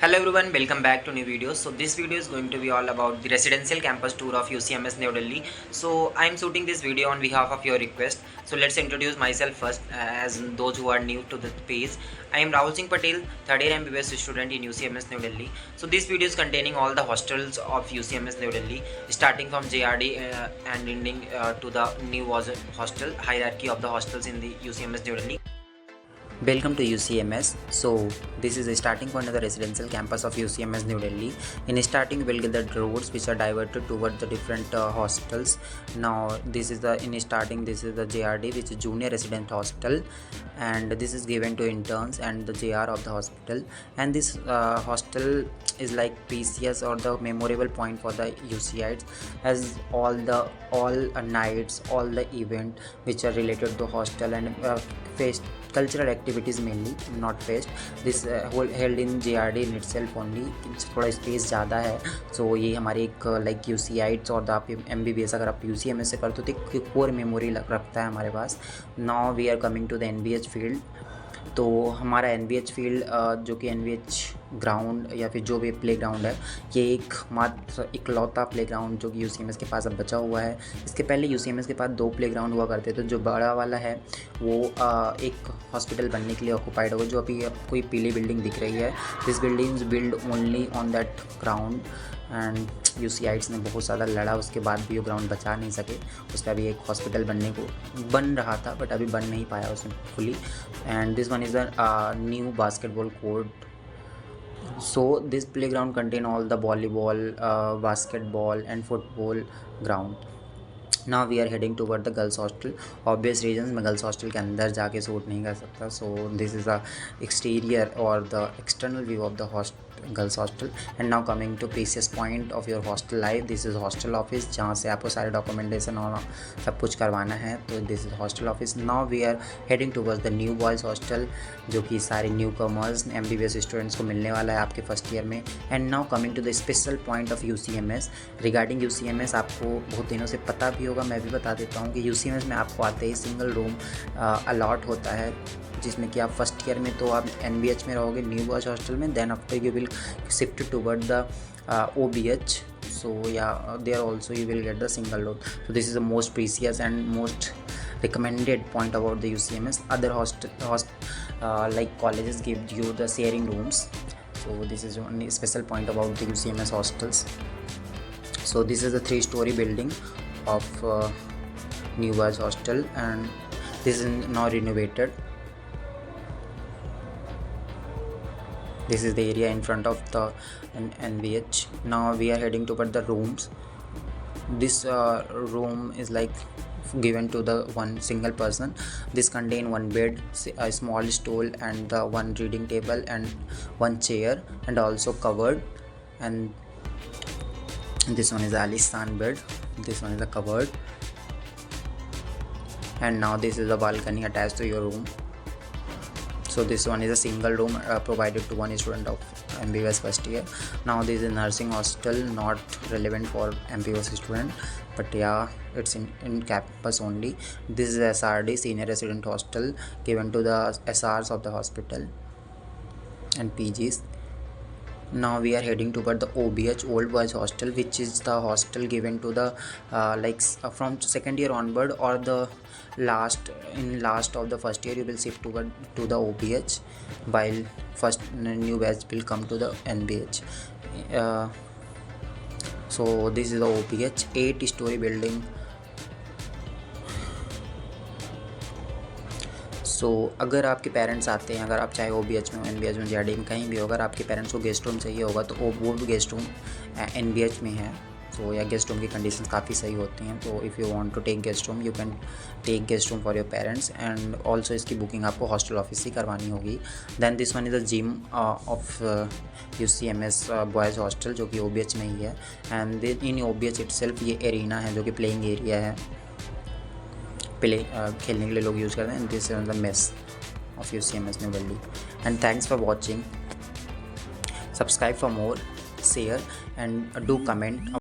Hello everyone, welcome back to new video. So this video is going to be all about the residential campus tour of UCMS New Delhi. So I am shooting this video on behalf of your request. So let's introduce myself first, as those who are new to the page. I am Rahul Singh Patel, third year MBBS student in UCMS New Delhi. So this video is containing all the hostels of UCMS New Delhi, starting from JRD and ending to the new hostel hierarchy of the hostels in the UCMS New Delhi. Welcome to UCMS. So this is the starting point of the residential campus of UCMS New Delhi. In starting, we'll get the roads which are diverted towards the different hostels. Now this is the this is the JRD, which is Junior Resident Hostel, and this is given to interns and the JR of the hospital. And this hostel is like PCS or the memorable point for the UCites, as all nights, all the event which are related to hostel and cultural activities mainly, not fest. This held in JRD in itself only. थोड़ा space ज़्यादा है. सो ये हमारे एक like UCites और आप MBBS अगर आप UCMS से करते हो तो एक कोर मेमोरी रखता है हमारे पास. Now we are coming to the NBH field. तो हमारा NBH फील्ड जो कि NBH ग्राउंड या फिर जो भी प्ले ग्राउंड है, ये एक मात्र इकलौता प्ले ग्राउंड जो कि UCMS के पास अब बचा हुआ है. इसके पहले UCMS के पास 2 प्ले ग्राउंड हुआ करते थे. जो बड़ा वाला है वो एक हॉस्पिटल बनने के लिए ऑक्यूपाइड होगा, जो अभी कोई पीली बिल्डिंग दिख रही है. This building is build only on that ground and UCites ने बहुत ज़्यादा लड़ा, उसके बाद भी वो ग्राउंड बचा नहीं सके. उसका भी एक हॉस्पिटल बन रहा था, बट अभी बन नहीं पाया उसमें fully. And this one is the new basketball court. So this playground contain all the volleyball, basketball and football ground. Now we are heading toward the girls hostel. Obvious reasons मैं girls hostel के अंदर जाके shoot नहीं कर सकता. So this is the exterior or the external view of the girls hostel. And now coming to precious point of your hostel life, this is hostel office, जहाँ से आपको सारे documentation और सब कुछ करवाना है. तो this is hostel office. Now we are heading towards the new boys hostel, जो कि सारे न्यू कमर्स MBBS स्टूडेंट्स को मिलने वाला है आपके फर्स्ट ईयर में. And now coming to the special point of UCMS. Regarding UCMS आपको बहुत दिनों से पता भी होगा, मैं भी बता देता हूँ कि UCMS में आपको आते ही सिंगल रूम अलॉट होता है, जिसमें कि आप फर्स्ट ईयर में तो आप NBH में रहोगे, न्यू बॉयज़ हॉस्टल में. Then after you will shift toward the OBH. So yeah, there also you will get the single room. So this is the most precious and most recommended point about the UCMS. Other like colleges give you the sharing rooms. So this is only special point about the UCMS hostels. So this is the 3-story building of New Boys Hostel, and this is now renovated. This is the area in front of the NBH. Now we are heading toward the rooms. This room is like given to the one single person. This contain one bed, a small stool, and the one reading table and one chair, and also covered. And this one is the Alistan bed. This one is the cupboard. And now this is the balcony attached to your room. So this one is a single room provided to one student of MBBS first year. Now this is nursing hostel, not relevant for MBBS student, but yeah, it's in campus only. This is SRD, senior resident hostel, given to the SRs of the hospital and PGs. Now we are heading toward the OBH, old boys hostel, which is the hostel given to the from second year onward, or the last of the first year you will shift toward to the OBH, while first new batch will come to the NBH. So this is the OBH, 8-story building. सो अगर आपके parents आते हैं, अगर आप चाहे OBH में हो, NBH में, JRD में, कहीं भी हो, अगर आपके पेरेंट्स को गेस्ट रूम चाहिए होगा तो वो भी गेस्ट रूम NBH में है. सो या गेस्ट रूम की कंडीशंस काफ़ी सही होती हैं. तो if you want to take guest room, you can take guest room for your parents. And also इसकी बुकिंग आपको हॉस्टल ऑफिस ही करवानी होगी. Then this one is the gym of UCMS boys hostel, जो कि OBH में ही है. एंड इन OBH इटसेल्फ ये एरिना है, जो कि प्लेइंग एरिया है, खेलने के लिए लोग यूज़ करते हैं. This is the mess of UCMS new Delhi. And thanks for watching. Subscribe for more, share, and do comment.